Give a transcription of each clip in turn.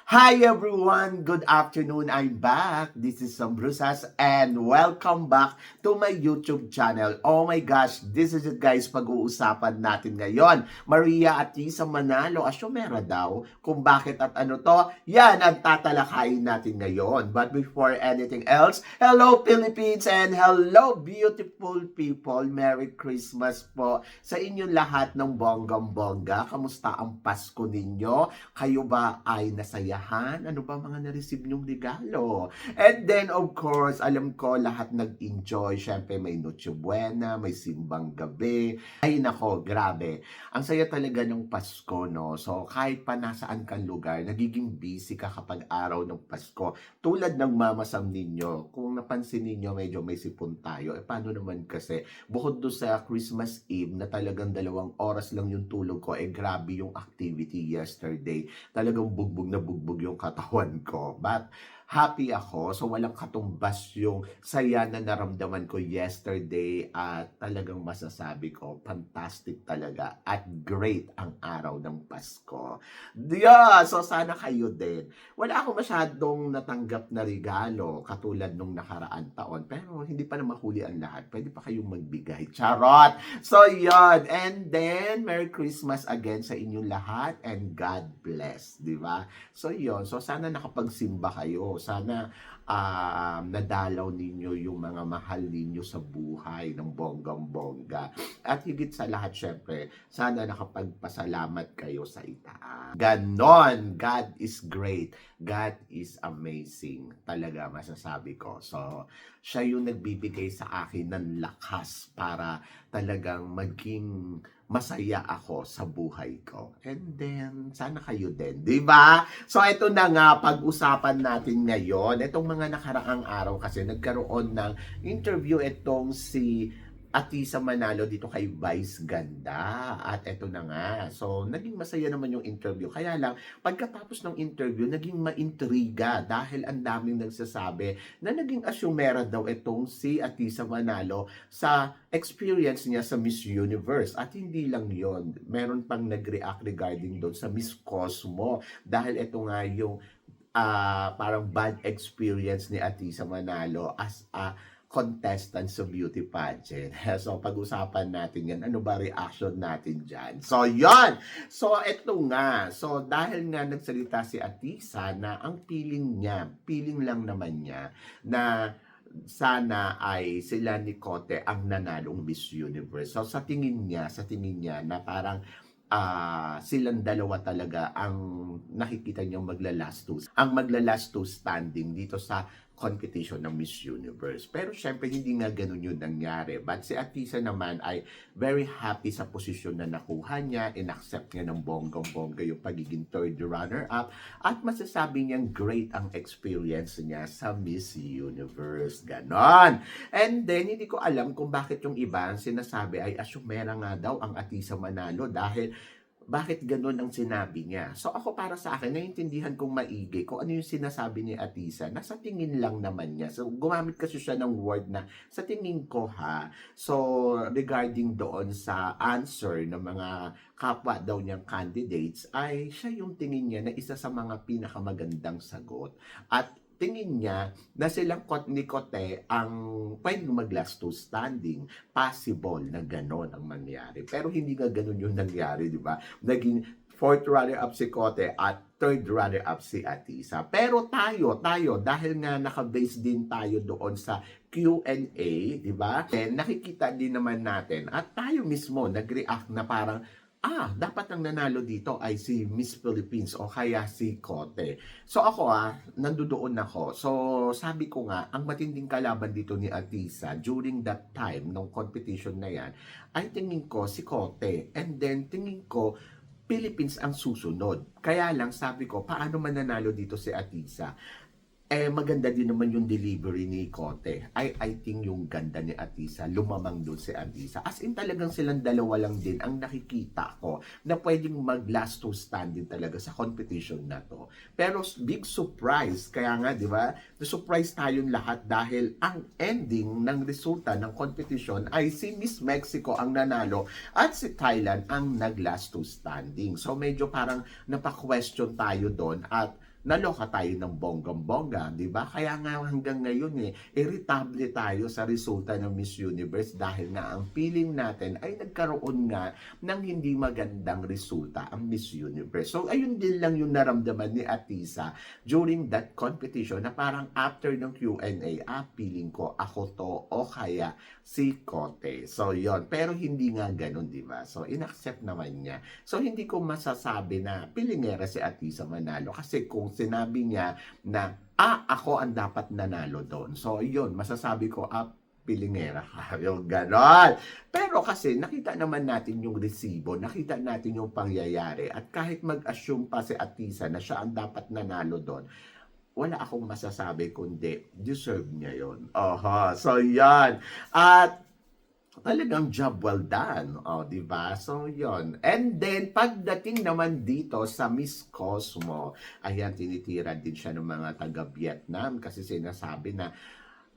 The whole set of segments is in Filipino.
Hi everyone! Good afternoon! I'm back. This is Sam Brusas and welcome back to my YouTube channel. Oh my gosh, this is it guys, pag-uusapan natin ngayon. Maria at Lisa Manalo, asyomera daw kung bakit at ano to. Yan ang tatalakayin natin ngayon. But before anything else, hello Philippines and hello beautiful people. Merry Christmas po sa inyong lahat ng bonggang-bongga. Kamusta ang Pasko ninyo? Kayo ba ay nasayahan? Ano ba mga na-receive nyong regalo? And then, of course, alam ko lahat nag-enjoy. Siyempre, may Noche Buena, may Simbang Gabi. Ay, nako, grabe. Ang saya talaga ng Pasko, no? So, kahit pa nasaan kang lugar, nagiging busy ka kapag araw ng Pasko. Tulad ng mamasam ninyo, kung napansin ninyo, medyo may sipon tayo. Paano naman kasi, bukod doon sa Christmas Eve, na talagang 2 oras lang yung tulog ko, grabe yung activity yesterday. Talagang bugbog na bugbog yung katawan ko. But happy ako. So walang katumbas yung saya na naramdaman ko yesterday at talagang masasabi ko, fantastic talaga at great ang araw ng Pasko. Yeah, so sana kayo din. Wala akong masyadong natanggap na regalo katulad nung nakaraan taon. Pero hindi pa na mahuli ang lahat. Pwede pa kayong magbigay. Charot! So yun. And then, Merry Christmas again sa inyong lahat and God bless. Di ba? So yun. So sana nakapagsimba kayo. Sana nadalaw ninyo yung mga mahal ninyo sa buhay ng bonggang-bongga. At higit sa lahat, syempre, sana nakapagpasalamat kayo sa itaas. Ganon! God is great. God is amazing. Talaga masasabi ko. So, siya yung nagbibigay sa akin ng lakas para talagang maging masaya ako sa buhay ko. And then, sana kayo din. Diba? So, ito na nga, pag-usapan natin ngayon. Itong mga nakaraang araw kasi nagkaroon ng interview itong si Atisa Manalo dito kay Vice Ganda. At eto na nga. So, naging masaya naman yung interview. Kaya lang, pagkatapos ng interview, naging maintriga dahil ang daming nagsasabi na naging asyumera daw itong si Atisa Manalo sa experience niya sa Miss Universe. At hindi lang yon, meron pang nag-react regarding doon sa Miss Cosmo. Dahil ito nga yung parang bad experience ni Atisa Manalo as a contestant sa beauty pageant. So, pag-usapan natin yan. Ano ba reaction natin dyan? So, yon. So, eto nga. So, dahil nga nagsalita si Atisa na ang feeling lang naman niya na sana ay sila ni Cote ang nanalong Miss Universe. So, sa tingin niya na parang silang dalawa talaga ang nakikita niyang maglalast two standing dito sa competition ng Miss Universe. Pero syempre hindi nga ganun yun nangyari. But si Atisa naman ay very happy sa posisyon na nakuha niya, inaccept niya ng bonggang-bongga yung pagiging third runner-up at masasabi niyang great ang experience niya sa Miss Universe. Ganon! And then hindi ko alam kung bakit yung iba ang sinasabi ay asyumera nga daw ang Atisa Manalo dahil bakit ganun ang sinabi niya? So ako para sa akin, naiintindihan kong maigi kung ano yung sinasabi ni Atisa na sa tingin lang naman niya. So gumamit kasi siya ng word na sa tingin ko ha. So regarding doon sa answer ng mga kapwa daw niyang candidates ay siya yung tingin niya na isa sa mga pinakamagandang sagot. At tingin niya na silang ni Cote ang pwedeng mag-last two standing. Possible na gano'n ang mangyari. Pero hindi nga gano'n yung nangyari, di ba? Naging fourth runner-up si Cote at third runner-up si Atisa. Pero tayo, dahil nga naka-base din tayo doon sa Q&A, di ba? And nakikita din naman natin at tayo mismo nag-react na parang dapat ang nanalo dito ay si Miss Philippines o kaya si Cote. So ako nandoon ako. So sabi ko nga, ang matinding kalaban dito ni Atisa during that time, nung competition na yan, ay tingin ko si Cote. And then tingin ko, Philippines ang susunod. Kaya lang sabi ko, paano mananalo dito si Atisa? Maganda din naman yung delivery ni Cote. I think yung ganda ni Atisa, lumamang doon si Atisa. As in talagang silang dalawa lang din ang nakikita ko na pwedeng mag-last two standing talaga sa competition na to. Pero big surprise, kaya nga di ba, na-surprise tayong lahat dahil ang ending ng resulta ng competition ay si Miss Mexico ang nanalo at si Thailand ang nag-last two standing. So medyo parang napa-question tayo doon at naloka tayo ng bonggang-bongga, di ba? Kaya nga hanggang ngayon irritable tayo sa resulta ng Miss Universe dahil nga ang feeling natin ay nagkaroon nga ng hindi magandang resulta ang Miss Universe. So ayun din lang yung naramdaman ni Atisa during that competition na parang after ng Q&A, feeling ko ako to o kaya si Kote. So yon, pero hindi nga ganun, di ba? So inaccept naman niya. So hindi ko masasabi na pilingera si Atisa manalo kasi kung sinabi niya na ako ang dapat nanalo doon. So yun, masasabi ko pilingera ka. Yung ganon. Pero kasi nakita naman natin yung resibo, nakita natin yung pangyayari at kahit mag-assume pa si Atisa na siya ang dapat nanalo doon, wala akong masasabi kundi deserve niya yon. Oho, so yan. At talagang job well done, di ba? So, yon. And then, pagdating naman dito sa Miss Cosmo, ayan, tinitira din siya ng mga taga-Vietnam kasi sinasabi na,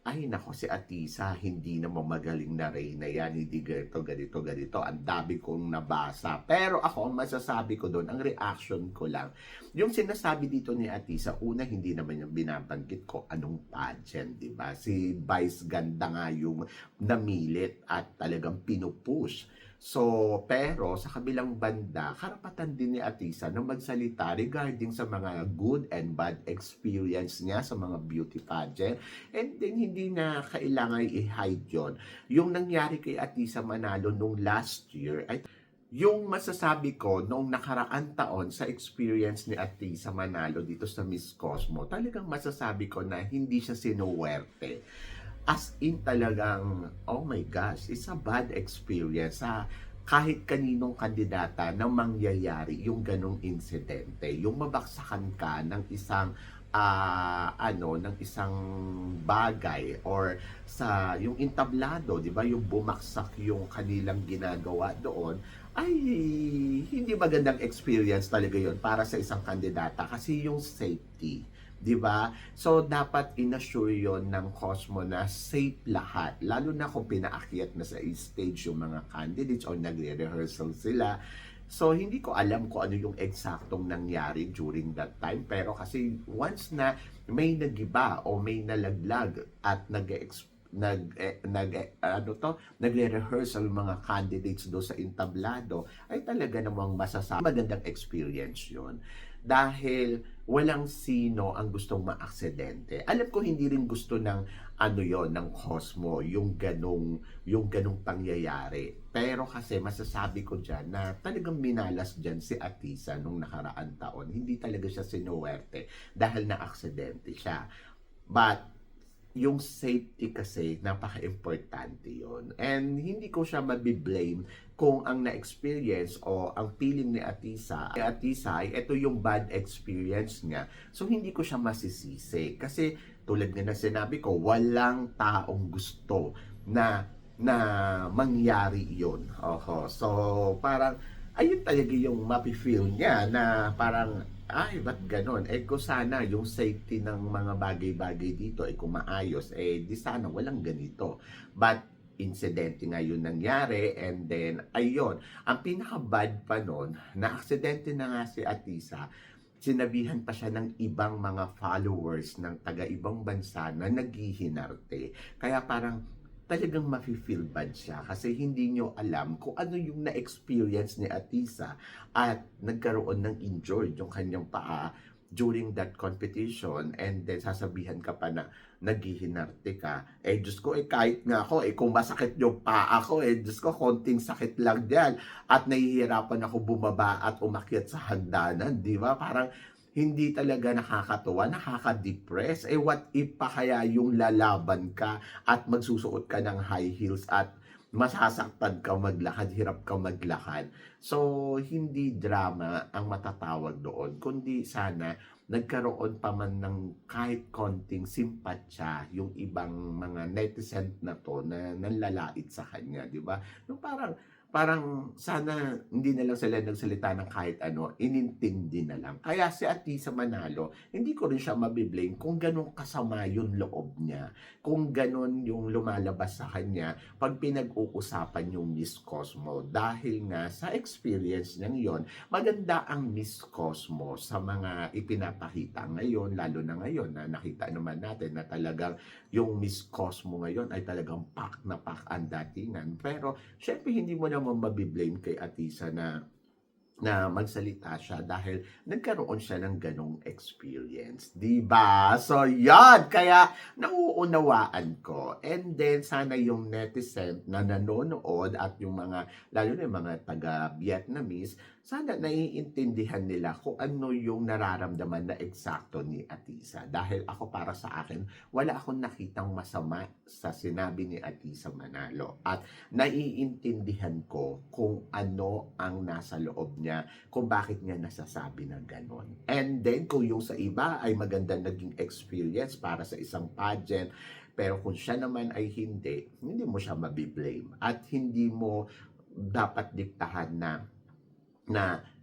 ay nako, si Atisa, hindi naman magaling na reyna yan, hindi ganito. Ang dami kong nabasa. Pero ako, ang masasabi ko doon, ang reaction ko lang, yung sinasabi dito ni Atisa, una, hindi naman yung binabanggit ko anong pageant, di ba? Si Vice Ganda nga yung namilit at talagang pinupush. So, pero sa kabilang banda, karapatan din ni Atisa na magsalita regarding sa mga good and bad experience niya sa mga beauty pageant. And then, hindi na kailangan i-hide yun. Yung nangyari kay Atisa Manalo nung last year, ay yung masasabi ko noong nakaraan taon sa experience ni Atisa Manalo dito sa Miss Cosmo, talagang masasabi ko na hindi siya sinuwerte. As in talagang, oh my gosh, it's a bad experience kahit kaninong kandidata na mangyayari yung ganong insidente. Yung mabaksakan ka ng isang ng isang bagay or sa yung entablado, 'di ba? Yung bumaksak yung kanilang ginagawa doon ay hindi magandang experience talaga 'yon para sa isang kandidata kasi yung safety, 'di ba? So dapat inassure 'yon ng Cosmo na safe lahat, lalo na kung pinaakyat na sa stage yung mga candidates o nagre-rehearsal sila. So, hindi ko alam kung ano yung eksaktong nangyari during that time. Pero kasi once na may nagiba o may nalaglag at nagre-rehearsal mga candidates do sa entablado, ay talaga namang masasabi magandang experience yon. Dahil walang sino ang gustong maaksidente. Alam ko hindi rin gusto ng ng Cosmo, yung ganong pangyayari. Pero kasi masasabi ko dyan na talagang minalas dyan si Atisa nung nakaraan taon. Hindi talaga siya sinuwerte dahil na-aksidente siya. But yung safety kasi, napaka-importante yon. And hindi ko siya mabiblame kung ang na-experience o ang feeling ni Atisa ay ito yung bad experience niya. So, hindi ko siya masisisi. Kasi, tulad nga na sinabi ko, walang taong gusto na mangyari yon. So, parang, ayun talaga yung mapi-feel niya na parang, ay, ba't ganon? Kung sana yung safety ng mga bagay-bagay dito kung maayos, di sana walang ganito. But, insidente nga yun nangyari, and then, ayun, ang pinaka-bad pa nun, na-aksidente na nga si Atisa, sinabihan pa siya ng ibang mga followers ng taga-ibang bansa na naghihinarte. Kaya parang, talagang mafe-feel bad siya kasi hindi nyo alam kung ano yung na-experience ni Atisa at nagkaroon ng injured yung kanyang paa during that competition, and then sasabihan ka pa na naghihinarte ka. Diyos ko, kahit nga ako, kung masakit yung paa ko, Diyos ko, konting sakit lang diyan at nahihirapan ako bumaba at umakyat sa hagdanan, di ba? Parang hindi talaga nakakatuwa, nakaka-depress. What if pa kaya yung lalaban ka at magsusuot ka ng high heels at masasaktan ka maglakad, hirap ka maglakad. So, hindi drama ang matatawag doon, kundi sana nagkaroon pa man ng kahit konting simpatsya yung ibang mga netizen na to na nanlalait sa kanya, di ba? Yung parang, parang sana hindi na lang sila nagsalita ng kahit ano, inintindi na lang. Kaya si Atisa Manalo, hindi ko rin siya mabiblame kung ganun kasama yung loob niya, kung ganun yung lumalabas sa kanya pag pinag-uusapan yung Miss Cosmo. Dahil nga sa experience niya yon, maganda ang Miss Cosmo sa mga ipinapakita ngayon, lalo na ngayon na nakita naman natin na talagang yung Miss Cosmo ngayon ay talagang pak na pak ang datingan. Pero syempre hindi mo naman mabiblame kay Atisa na magsalita siya dahil nagkaroon siya ng ganong experience. Diba? So, yan! Kaya, nauunawaan ko. And then, sana yung netizen na nanonood at yung mga, lalo na yung mga taga-Vietnamese, sana naiintindihan nila kung ano yung nararamdaman na eksakto ni Atisa. Dahil ako, para sa akin, wala akong nakitang masama sa sinabi ni Atisa Manalo. At naiintindihan ko kung ano ang nasa loob niya, kung bakit niya nasasabi na gano'n. And then, kung yung sa iba ay magandang naging experience para sa isang pageant, pero kung siya naman ay hindi mo siya mabiblame. At hindi mo dapat diktahan na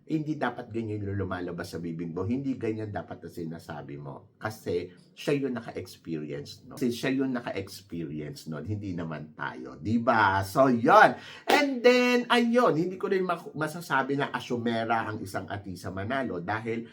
hindi dapat ganyan yung lumalabas sa bibig mo. Hindi ganyan dapat na sinasabi mo. Kasi siya yung naka-experience, no? Kasi siya yung naka-experience, no? Hindi naman tayo. Diba? So, yon. And then, ayun, hindi ko rin masasabi na asyumera ang isang Atisa Manalo dahil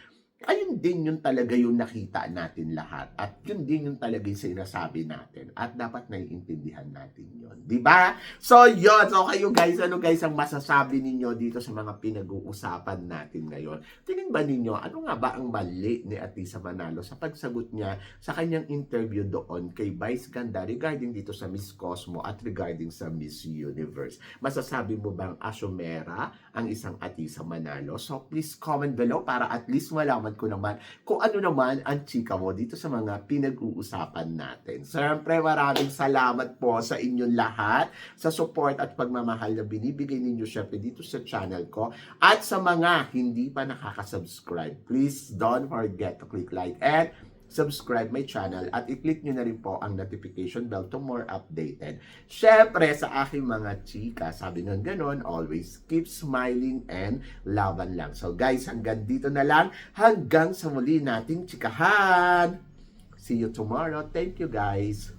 ayun din yung talaga yung nakita natin lahat. At yun din yung talaga yung sinasabi natin. At dapat naiintindihan natin yun. Diba? So, yun. So, kayo guys, ano guys ang masasabi ninyo dito sa mga pinag-uusapan natin ngayon? Tingin ba ninyo, ano nga ba ang mali ni Atisa Manalo sa pagsagot niya sa kanyang interview doon kay Vice Ganda regarding dito sa Miss Cosmo at regarding sa Miss Universe? Masasabi mo bang asyumera ang isang Atisa Manalo? So, please comment below para at least malaman ko naman kung ano naman ang chika mo dito sa mga pinag-uusapan natin. Siyempre, maraming salamat po sa inyong lahat sa support at pagmamahal na binibigay ninyo syempre dito sa channel ko. At sa mga hindi pa nakaka-subscribe, please don't forget to click like and subscribe my channel at i-click nyo na rin po ang notification bell to more updated. Syempre, sa aking mga chika, sabi ng ganon, always keep smiling and laban lang. So guys, hanggang dito na lang. Hanggang sa muli nating chikahan. See you tomorrow. Thank you guys.